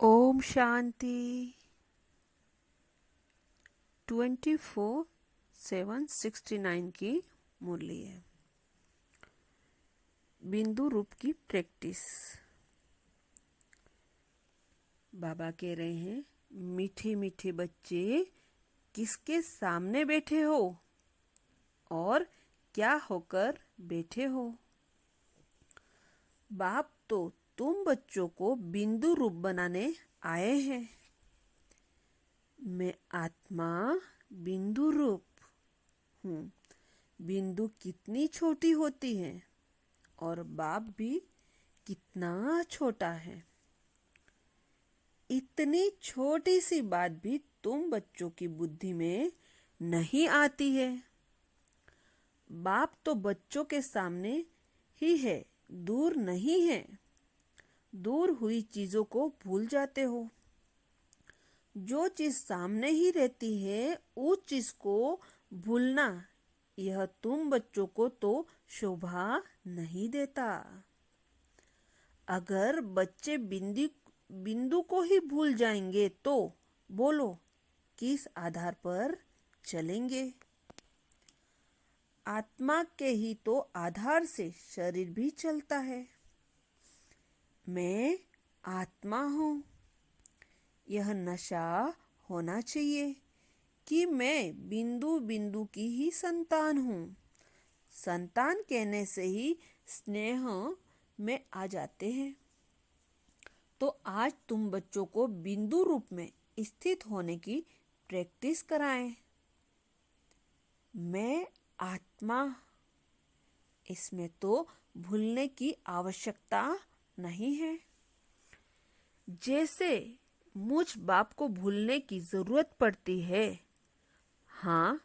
ओम शांति 24/7/69 की मुरली है। बिंदु रूप की प्रैक्टिस। बाबा कह रहे हैं, मीठे मीठे बच्चे किसके सामने बैठे हो और क्या होकर बैठे हो। बाप तो तुम बच्चों को बिंदु रूप बनाने आए हैं। मैं आत्मा बिंदु रूप हूँ। बिंदु कितनी छोटी होती है और बाप भी कितना छोटा है। इतनी छोटी सी बात भी तुम बच्चों की बुद्धि में नहीं आती है। बाप तो बच्चों के सामने ही है, दूर नहीं है। दूर हुई चीजों को भूल जाते हो। जो चीज सामने ही रहती है उस चीज को भूलना, यह तुम बच्चों को तो शोभा नहीं देता। अगर बच्चे बिंदु को ही भूल जाएंगे तो बोलो किस आधार पर चलेंगे। आत्मा के ही तो आधार से शरीर भी चलता है। मैं आत्मा हूँ, यह नशा होना चाहिए कि मैं बिंदु बिंदु की ही संतान हूँ। संतान कहने से ही स्नेह में आ जाते हैं। तो आज तुम बच्चों को बिंदु रूप में स्थित होने की प्रैक्टिस कराएं। मैं आत्मा, इसमें तो भूलने की आवश्यकता नहीं है। जैसे मुझ बाप को भूलने की जरूरत पड़ती है, हाँ,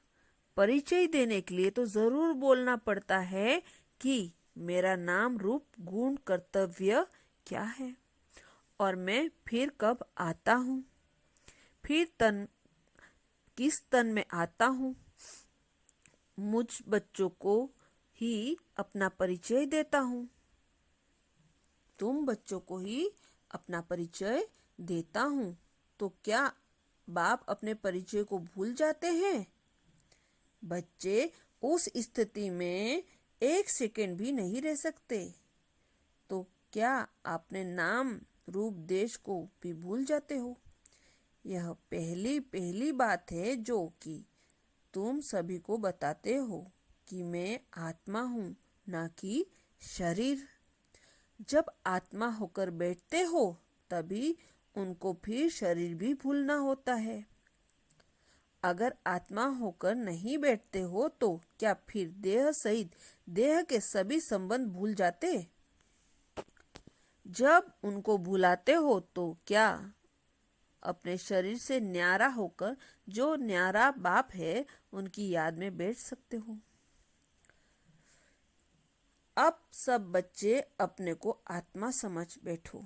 परिचय देने के लिए तो जरूर बोलना पड़ता है कि मेरा नाम रूप गुण कर्तव्य क्या है और मैं फिर कब आता हूँ, फिर किस तन में आता हूँ। मुझ बच्चों को ही अपना परिचय देता हूँ। तुम बच्चों को ही अपना परिचय देता हूँ। तो क्या बाप अपने परिचय को भूल जाते हैं? बच्चे उस स्थिति में एक सेकंड भी नहीं रह सकते। तो क्या आपने नाम रूप देश को भी भूल जाते हो? यह पहली बात है जो कि तुम सभी को बताते हो कि मैं आत्मा हूँ, ना कि शरीर। जब आत्मा होकर बैठते हो तभी उनको फिर शरीर भी भूलना होता है। अगर आत्मा होकर नहीं बैठते हो तो क्या फिर देह सहित देह के सभी संबंध भूल जाते? जब उनको भुलाते हो तो क्या अपने शरीर से न्यारा होकर जो न्यारा बाप है उनकी याद में बैठ सकते हो? अब सब बच्चे अपने को आत्मा समझ बैठो।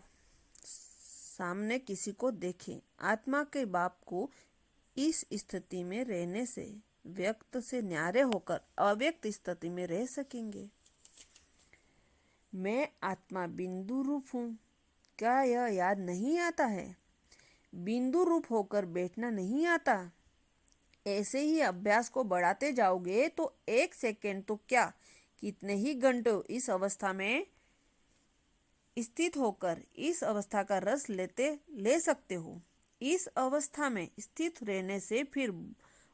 सामने किसी को देखें। आत्मा के बाप को इस स्थिति में रहने से व्यक्त से न्यारे होकर अव्यक्त स्थिति में रह सकेंगे। मैं आत्मा बिंदु रूप हूँ। क्या यह याद नहीं आता है? बिंदु रूप होकर बैठना नहीं आता। ऐसे ही अभ्यास को बढ़ाते जाओगे तो एक सेकेंड तो क्या, कितने ही घंटों इस अवस्था में स्थित होकर इस अवस्था का रस ले सकते हो। इस अवस्था में स्थित रहने से फिर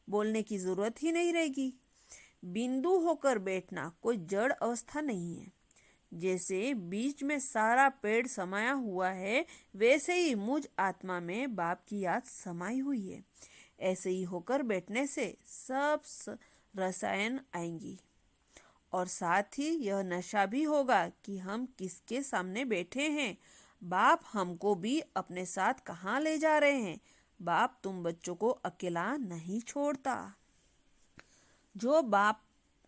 बोलने की जरूरत ही नहीं रहेगी। बिंदु होकर बैठना कोई जड़ अवस्था नहीं है। जैसे बीच में सारा पेड़ समाया हुआ है, वैसे ही मुझ आत्मा में बाप की याद समाई हुई है। ऐसे ही होकर बैठने से सब रसायन आएंगी और साथ ही यह नशा भी होगा कि हम किसके सामने बैठे हैं। बाप हमको भी अपने साथ कहाँ ले जा रहे हैं। बाप तुम बच्चों को अकेला नहीं छोड़ता। जो बाप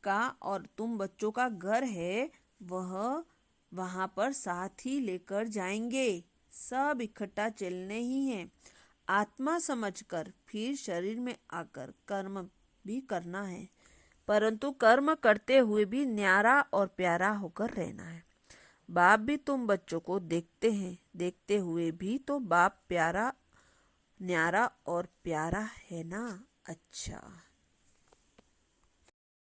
का और तुम बच्चों का घर है वह वहां पर साथ ही लेकर जाएंगे। सब इकट्ठा चलने ही हैं। आत्मा समझकर फिर शरीर में आकर कर्म भी करना है, परंतु कर्म करते हुए भी न्यारा और प्यारा होकर रहना है। बाप भी तुम बच्चों को देखते हैं, देखते हुए भी तो बाप प्यारा, न्यारा और प्यारा है ना। अच्छा।